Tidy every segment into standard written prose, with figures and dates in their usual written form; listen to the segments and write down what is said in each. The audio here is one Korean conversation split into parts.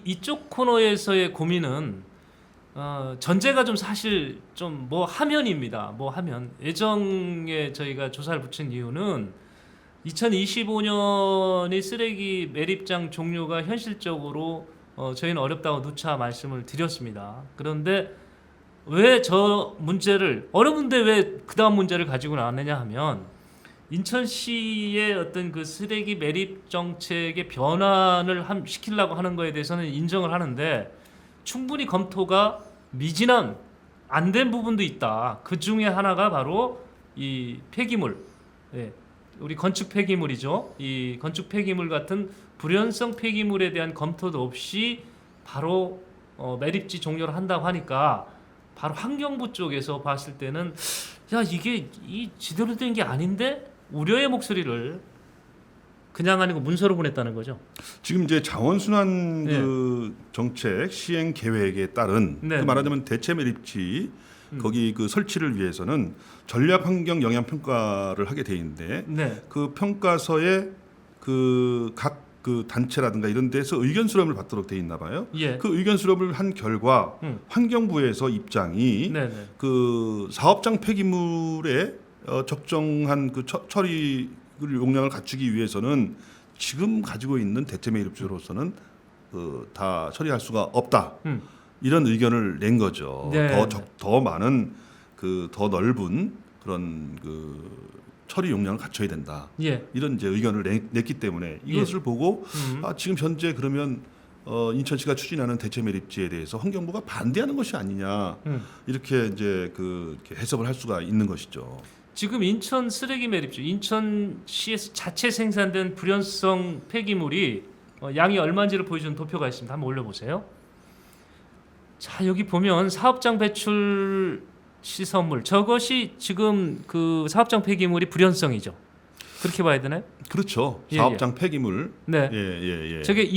이쪽 코너에서의 고민은 전제가 좀 사실 좀 뭐 하면입니다. 뭐 하면 예정에 저희가 조사를 붙인 이유는 2025년이 쓰레기 매립장 종료가 현실적으로 저희는 어렵다고 누차 말씀을 드렸습니다. 그런데 왜 저 문제를 어려운데 왜 그 다음 문제를 가지고 나왔느냐 하면 인천시의 어떤 그 쓰레기 매립 정책의 변환을 시키려고 하는 거에 대해서는 인정을 하는데 충분히 검토가 미진한 안 된 부분도 있다. 그 중에 하나가 바로 이 폐기물, 예, 우리 건축 폐기물이죠. 이 건축 폐기물 같은 불연성 폐기물에 대한 검토도 없이 바로 매립지 종료를 한다고 하니까 바로 환경부 쪽에서 봤을 때는 야 이게 이 제대로 된 게 아닌데 우려의 목소리를 그냥 아니고 문서로 보냈다는 거죠. 지금 이제 자원순환 네. 그 정책 시행 계획에 따른 네. 그 말하자면 대체 매립지 거기 그 설치를 위해서는 전략 환경 영향 평가를 하게 돼 있는데 네. 그 평가서에 그 각 그 단체라든가 이런 데서 의견 수렴을 받도록 돼 있나 봐요. 예. 그 의견 수렴을 한 결과 환경부에서 입장이 네네. 그 사업장 폐기물에 적정한 그 처리 용량을 갖추기 위해서는 지금 가지고 있는 대체 매립지로서는 다 처리할 수가 없다. 이런 의견을 낸 거죠. 네. 더 많은 그 더 넓은 그런 그 처리 용량을 갖춰야 된다. 예. 이런 이제 의견을 냈기 때문에 이것을 보고 지금 현재 그러면 인천시가 추진하는 대체 매립지에 대해서 환경부가 반대하는 것이 아니냐 이렇게 이제 이렇게 해석을 할 수가 있는 것이죠. 지금 인천 쓰레기 매립지, 인천시에서 자체 생산된 불연성 폐기물이 양이 얼마인지를 보여주는 도표가 있습니다. 한번 올려보세요. 자 여기 보면 사업장 배출 시설물 저것이 지금 그 사업장 폐기물이 불연성이죠. 그렇게 봐야 되나요? 그렇죠. 예, 사업장 폐기물. 네. 예. 저게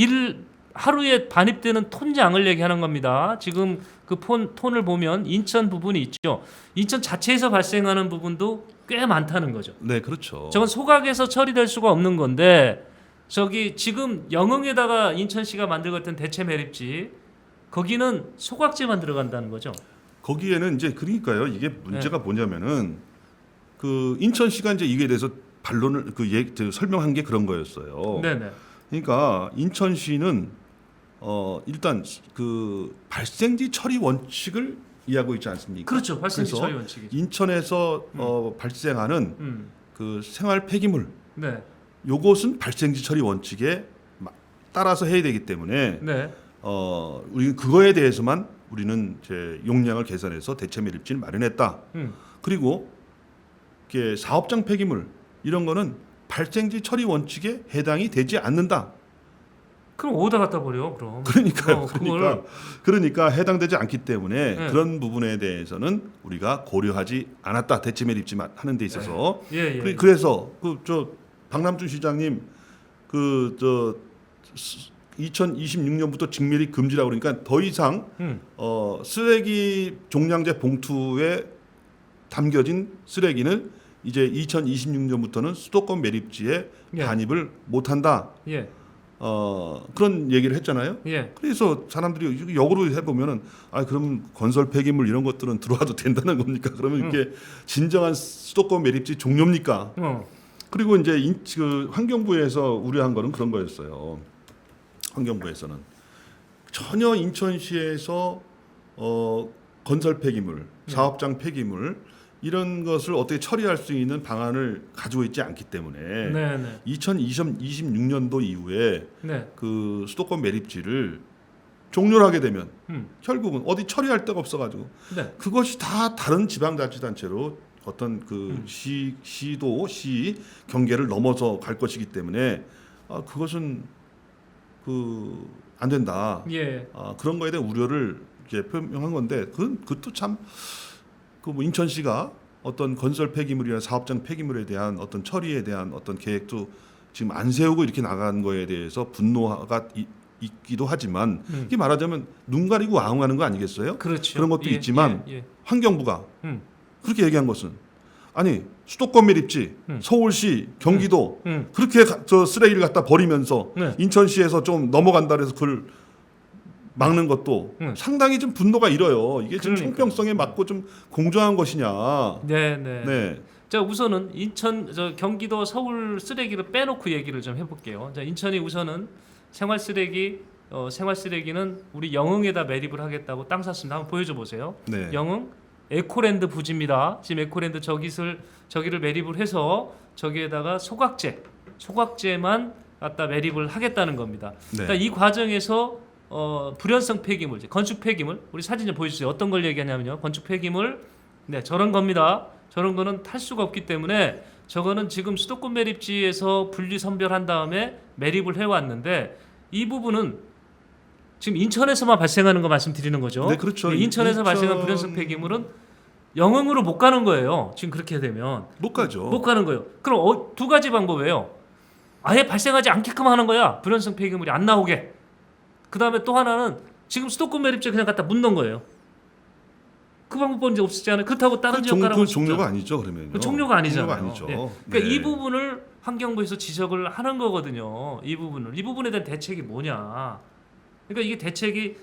하루에 반입되는 톤장을 얘기하는 겁니다. 지금 그 톤을 보면 인천 부분이 있죠. 인천 자체에서 발생하는 부분도 꽤 많다는 거죠. 네, 그렇죠. 저건 소각에서 처리될 수가 없는 건데 저기 지금 영흥에다가 인천시가 만들고 있던 대체 매립지 거기는 소각제만 들어간다는 거죠. 거기에는 이제 그러니까요. 이게 문제가 뭐냐면은 그 인천시가 이제 이게 대해서 반론을 설명한 게 그런 거였어요. 네네. 그러니까 인천시는 일단 그 발생지 처리 원칙을 이해하고 있지 않습니까? 그렇죠. 발생지 그래서 처리 원칙이죠. 인천에서 발생하는 그 생활 폐기물 네. 요것은 발생지 처리 원칙에 따라서 해야 되기 때문에 네. 우리 그거에 대해서만 우리는 이제 용량을 계산해서 대체 매립지를 마련했다. 그리고 이게 사업장 폐기물 이런 거는 발생지 처리 원칙에 해당이 되지 않는다. 그럼 어디다 갖다 버려? 그럼. 그러니까요. 그걸 그러니까 해당되지 않기 때문에 네. 그런 부분에 대해서는 우리가 고려하지 않았다. 대체 매립지만 하는 데 있어서. 예. 그래서 박남준 시장님 2026년부터 직매립 금지라고 그러니까 더 이상 쓰레기 종량제 봉투에 담겨진 쓰레기는 이제 2026년부터는 수도권 매립지에 예. 반입을 못한다. 예. 그런 얘기를 했잖아요. 예. 그래서 사람들이 역으로 해보면은 그럼 건설 폐기물 이런 것들은 들어와도 된다는 겁니까? 그러면 이게 진정한 수도권 매립지 종료입니까? 그리고 이제 그 환경부에서 우려한 거는 그런 거였어요. 환경부에서는 전혀 인천시에서 건설 폐기물, 사업장 폐기물 이런 것을 어떻게 처리할 수 있는 방안을 가지고 있지 않기 때문에 네네. 2026년도 이후에 네. 그 수도권 매립지를 종료를 하게 되면 결국은 어디 처리할 데가 없어가지고 네. 그것이 다 다른 지방자치단체로 어떤 그 시 경계를 넘어서 갈 것이기 때문에 그것은 안 된다. 예. 그런 거에 대한 우려를 이제 표명한 건데 그것도 참 뭐 인천시가 어떤 건설 폐기물이나 사업장 폐기물에 대한 어떤 처리에 대한 어떤 계획도 지금 안 세우고 이렇게 나간 거에 대해서 분노가 있기도 하지만 이게 말하자면 눈 가리고 아웅하는 거 아니겠어요? 그렇죠. 그런 것도 예, 있지만 예. 환경부가 그렇게 얘기한 것은 아니 수도권 매립지 서울시 경기도 그렇게 저 쓰레기를 갖다 버리면서 네. 인천시에서 좀 넘어간다 그래서 그걸 막는 것도 상당히 좀 분노가 일어요. 이게 지금 총평성에 맞고 좀 공정한 것이냐. 네네. 네. 자 우선은 인천 경기도 서울 쓰레기를 빼놓고 얘기를 좀 해볼게요. 자 인천이 우선은 생활 쓰레기는 우리 영흥에다 매립을 하겠다고 땅 샀습니다. 한번 보여줘 보세요. 네. 영흥 에코랜드 부지입니다. 지금 에코랜드 저기를 매립을 해서 저기에다가 소각제만 갖다 매립을 하겠다는 겁니다. 네. 그러니까 이 과정에서 불연성 폐기물, 건축 폐기물, 우리 사진 좀 보여주세요. 어떤 걸 얘기하냐면요, 건축 폐기물, 네 저런 겁니다. 저런 거는 탈 수가 없기 때문에 저거는 지금 수도권 매립지에서 분리 선별한 다음에 매립을 해왔는데 이 부분은 지금 인천에서만 발생하는 거 말씀드리는 거죠. 네, 그렇죠. 인천에서 발생한 불연성 폐기물은 영흥으로 못 가는 거예요. 지금 그렇게 되면 못 가죠. 못 가는 거예요. 그럼 두 가지 방법이에요. 아예 발생하지 않게끔 하는 거야. 불연성 폐기물이 안 나오게. 그 다음에 또 하나는 지금 수도권 매립지에 그냥 갖다 묻는 거예요. 그 방법은 이제 없지 않아요. 그렇다고 다른 지역 가라고 종료가 아니죠, 그러면요. 그 종료가 아니잖아요. 종료가 아니죠. 예. 그러니까 네. 이 부분을 환경부에서 지적을 하는 거거든요. 이 부분에 대한 대책이 뭐냐. 그러니까 이게 대책이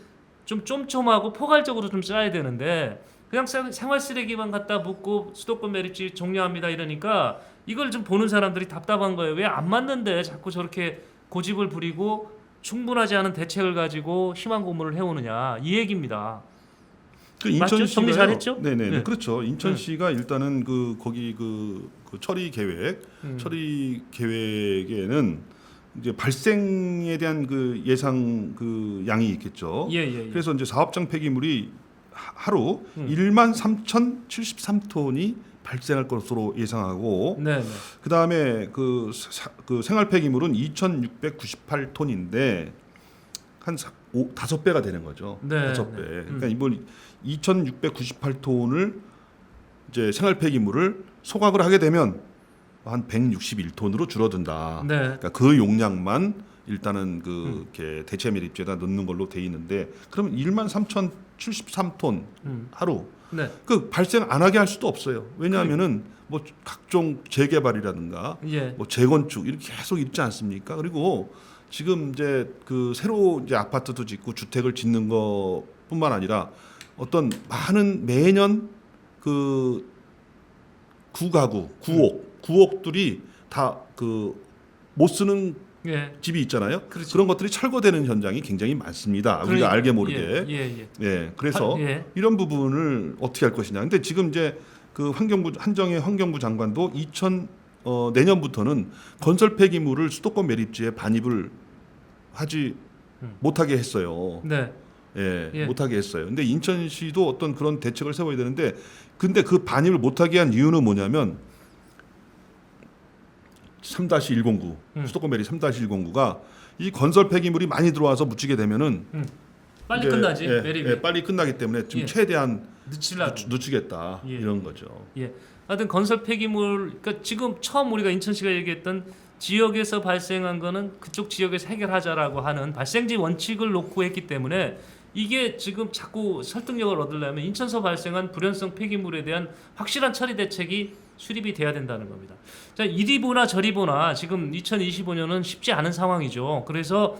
좀 쫌쫌하고 포괄적으로 좀 짜야 되는데 그냥 생활 쓰레기만 갖다 묻고 수도권 매립지 종료합니다 이러니까 이걸 좀 보는 사람들이 답답한 거예요. 왜 안 맞는데 자꾸 저렇게 고집을 부리고 충분하지 않은 대책을 가지고 희망 고문을 해오느냐 이 얘기입니다. 인천시가 정리 잘했죠? 네네 네. 그렇죠. 인천시가 일단은 거기 처리 계획에는 이제 발생에 대한 예상 양이 있겠죠. 예. 그래서 이제 사업장 폐기물이 하루 13,073톤이 발생할 것으로 예상하고, 네. 그 다음에 그 생활 폐기물은 2,698톤인데 한 5배가 되는 거죠. 네, 5배. 네. 그러니까 이번 2,698톤을 이제 생활 폐기물을 소각을 하게 되면 한 161톤으로 줄어든다. 네. 그러니까 그 용량만 일단은 이렇게 대체 매립지에다 넣는 걸로 돼 있는데, 그러면 13,073톤 하루. 네. 그 발생 안 하게 할 수도 없어요. 왜냐하면은 뭐 각종 재개발이라든가 예. 뭐 재건축 이렇게 계속 있지 않습니까? 그리고 지금 이제 새로 이제 아파트도 짓고 주택을 짓는 것뿐만 아니라 어떤 많은 매년 구옥들이 다 못 쓰는 예. 집이 있잖아요. 그렇죠. 그런 것들이 철거되는 현장이 굉장히 많습니다. 우리가 알게 모르게. 예. 그래서 이런 부분을 어떻게 할 것이냐. 근데 지금 이제 한정희 환경부 장관도 내년부터는 건설 폐기물을 수도권 매립지에 반입을 하지 못하게 했어요. 네. 예, 못하게 했어요. 근데 인천시도 어떤 그런 대책을 세워야 되는데, 근데 그 반입을 못하게 한 이유는 뭐냐면 3-109 수도권 매립 3-109가 이 건설 폐기물이 많이 들어와서 묻히게 되면은 빨리 끝나지 매립이. 빨리 끝나기 때문에 지금 최대한 늦추겠다 이런 거죠. 예. 하여튼 건설 폐기물, 그러니까 지금 처음 우리가 인천시가 얘기했던 지역에서 발생한 거는 그쪽 지역에서 해결하자라고 하는 발생지 원칙을 놓고 했기 때문에 이게 지금 자꾸 설득력을 얻으려면 인천서 발생한 불연성 폐기물에 대한 확실한 처리 대책이 수립이 돼야 된다는 겁니다. 자, 이리 보나 저리 보나 지금 2025년은 쉽지 않은 상황이죠. 그래서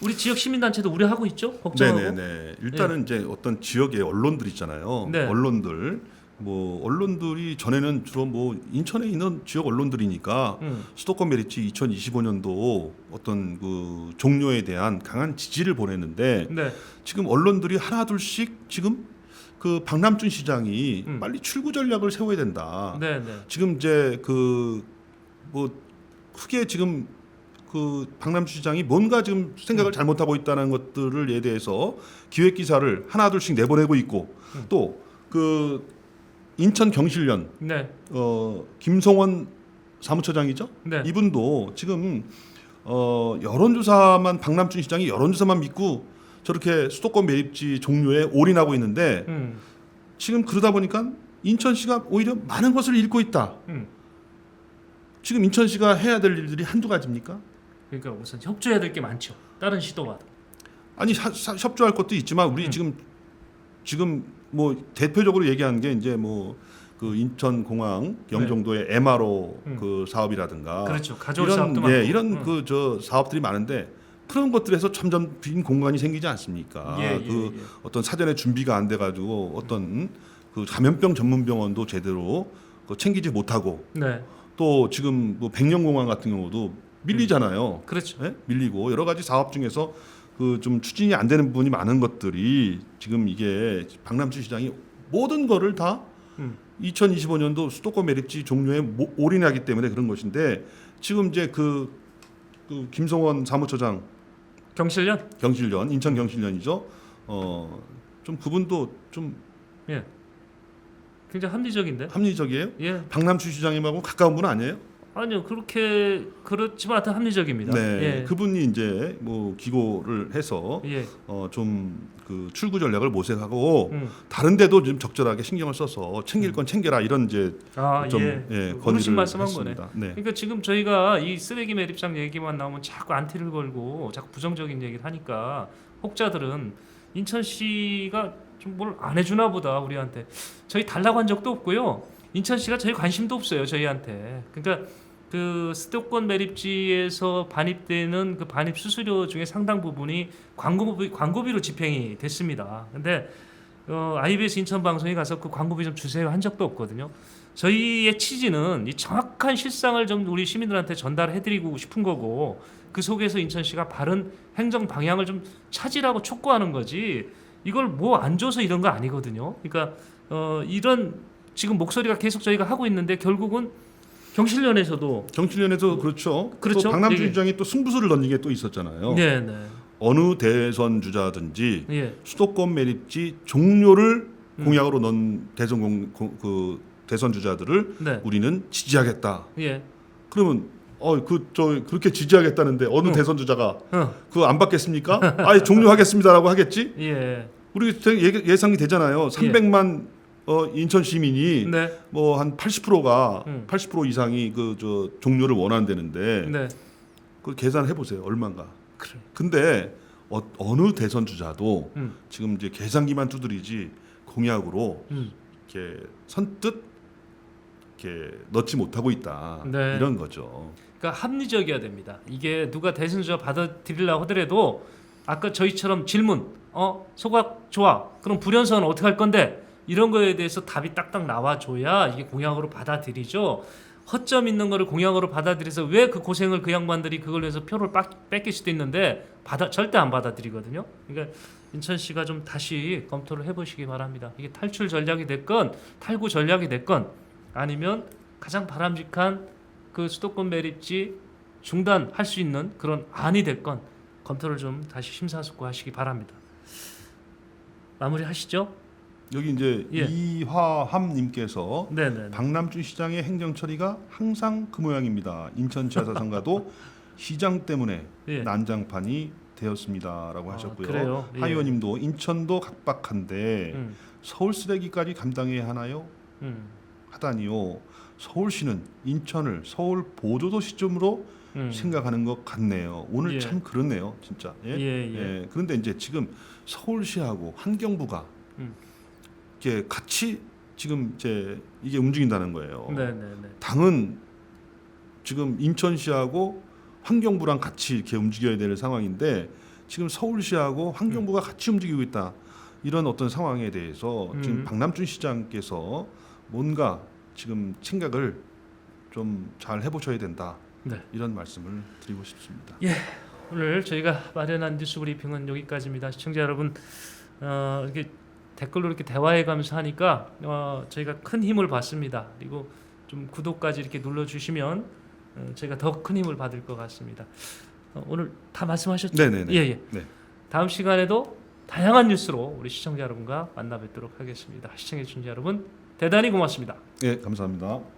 우리 지역 시민단체도 우려하고 있죠. 걱정하고. 네네네. 일단은 이제 어떤 지역의 언론들 있잖아요. 네. 언론들이 전에는 주로 인천에 있는 지역 언론들이니까 수도권 매립지 2025년도 어떤 종료에 대한 강한 지지를 보냈는데, 네. 지금 언론들이 하나둘씩 지금 박남준 시장이 빨리 출구 전략을 세워야 된다. 네. 지금 이제 크게 지금 박남준 시장이 뭔가 지금 생각을 잘못하고 있다는 것들에 대해서 기획 기사를 하나둘씩 내보내고 있고, 또 인천 경실련 네. 김성원 사무처장이죠. 네. 이분도 지금 박남준 시장이 여론조사만 믿고 저렇게 수도권 매립지 종료에 올인하고 있는데, 지금 그러다 보니까 인천시가 오히려 많은 것을 잃고 있다. 지금 인천시가 해야 될 일들이 한두 가지입니까? 그러니까 우선 협조해야 될 게 많죠. 다른 시도와도. 아니 협조할 것도 있지만 우리 지금 대표적으로 얘기하는 게 이제 인천공항 영종도의 MRO 사업이라든가, 그렇죠. 가져올 사업도 많고. 이런 사업들이 많은데 그런 것들에서 점점 빈 공간이 생기지 않습니까? 예, 예, 그 예. 어떤 사전에 준비가 안 돼가지고 어떤 그 감염병 전문 병원도 제대로 그 챙기지 못하고 네. 또 지금 뭐 백령공항 같은 경우도 밀리잖아요. 그렇죠. 예? 밀리고 여러 가지 사업 중에서 그 좀 추진이 안 되는 부분이 많은 것들이 지금 이게 박람수 시장이 모든 거를 다 2025년도 수도권 매립지 종료에 올인하기 때문에 그런 것인데 지금 이제 그 김성원 사무처장 경실련? 경실련 인천 경실련이죠. 좀 그분도 좀 예. 굉장히 합리적인데. 합리적이에요. 예. 박남수 시장님하고 가까운 분 아니에요? 아니요. 그렇지만 하여튼 합리적입니다. 네, 예. 그분이 이제 뭐 기고를 해서 예. 좀 그 출구 전략을 모색하고 다른 데도 좀 적절하게 신경을 써서 챙길 건 챙겨라 이런 이제 좀 어르신 건의를 말씀한 했습니다. 네. 그러니까 지금 저희가 이 쓰레기 매립장 얘기만 나오면 자꾸 안티를 걸고 자꾸 부정적인 얘기를 하니까 혹자들은 인천시가 좀 뭘 안 해주나 보다 우리한테. 저희 달라고 한 적도 없고요. 인천시가 저희 관심도 없어요 저희한테. 그러니까 그 수도권 매립지에서 반입되는 그 반입 수수료 중에 상당 부분이 광고비로 집행이 됐습니다. 근데 IBS 인천 방송에 가서 그 광고비 좀 주세요 한 적도 없거든요. 저희의 취지는 이 정확한 실상을 좀 우리 시민들한테 전달해드리고 싶은 거고 그 속에서 인천시가 바른 행정 방향을 좀 찾으라고 촉구하는 거지. 이걸 뭐 안 줘서 이런 거 아니거든요. 그러니까 이런 지금 목소리가 계속 저희가 하고 있는데 결국은 경실련에서도 그렇죠. 그렇죠. 또 박남수 예. 시장이 또 승부수를 던진 게 또 있었잖아요. 네, 네. 어느 대선 주자든지 예. 수도권 매립지 종료를 공약으로 넣은 대선 주자들을 네. 우리는 지지하겠다. 예. 그러면 그렇게 지지하겠다는데 어느 대선 주자가 그거 안 받겠습니까? 아예 종료하겠습니다라고 하겠지? 예. 우리 예상이 되잖아요. 300만 인천 시민이 네. 뭐 한 80%가 80% 이상이 그 종료를 원한다는데 네. 그 계산해 보세요. 얼마인가? 그래. 근데 어느 대선 주자도 음. 지금 이제 계산기만 두드리지 공약으로 이렇게 선뜻 이렇게 넣지 못하고 있다. 네. 이런 거죠. 그러니까 합리적이어야 됩니다. 이게 누가 대선 주자 받아들이려고 하더라도 아까 저희처럼 질문, 소각 좋아. 그럼 불연서는 어떻게 할 건데? 이런 거에 대해서 답이 딱딱 나와줘야 이게 공약으로 받아들이죠. 허점 있는 거를 공약으로 받아들여서 왜 그 고생을 그 양반들이 그걸 위해서 표를 뺏길 수도 있는데 절대 안 받아들이거든요. 그러니까 인천시가 좀 다시 검토를 해보시기 바랍니다. 이게 탈출 전략이 됐건 탈구 전략이 됐건 아니면 가장 바람직한 그 수도권 매립지 중단할 수 있는 그런 안이 됐건 검토를 좀 다시 심사숙고하시기 바랍니다. 마무리하시죠. 여기 이제 예. 이화함님께서 네네. 박남준 시장의 행정 처리가 항상 그 모양입니다. 인천지하자상가도 시장 때문에 예. 난장판이 되었습니다라고 하셨고요. 그래요? 예. 하의원님도 인천도 각박한데 서울 쓰레기까지 감당해야 하나요? 하다니요. 서울시는 인천을 서울 보조도 시점으로 생각하는 것 같네요. 오늘 예. 참 그렇네요, 진짜. 예? 예. 그런데 이제 지금 서울시하고 환경부가 이게 같이 지금 이제 이게 움직인다는 거예요. 네네네. 당은 지금 인천시하고 환경부랑 같이 이렇게 움직여야 되는 상황인데 지금 서울시하고 환경부가 같이 움직이고 있다. 이런 어떤 상황에 대해서 지금 박남준 시장께서 뭔가 지금 생각을 좀 잘 해보셔야 된다. 네. 이런 말씀을 드리고 싶습니다. 예. 오늘 저희가 마련한 뉴스 브리핑은 여기까지입니다. 시청자 여러분, 이렇게 댓글로 이렇게 대화해가면서 하니까 저희가 큰 힘을 받습니다. 그리고 좀 구독까지 이렇게 눌러주시면 저희가 더 큰 힘을 받을 것 같습니다. 오늘 다 말씀하셨죠? 네네네. 예. 네. 다음 시간에도 다양한 뉴스로 우리 시청자 여러분과 만나 뵙도록 하겠습니다. 시청해주신 여러분 대단히 고맙습니다. 네, 감사합니다.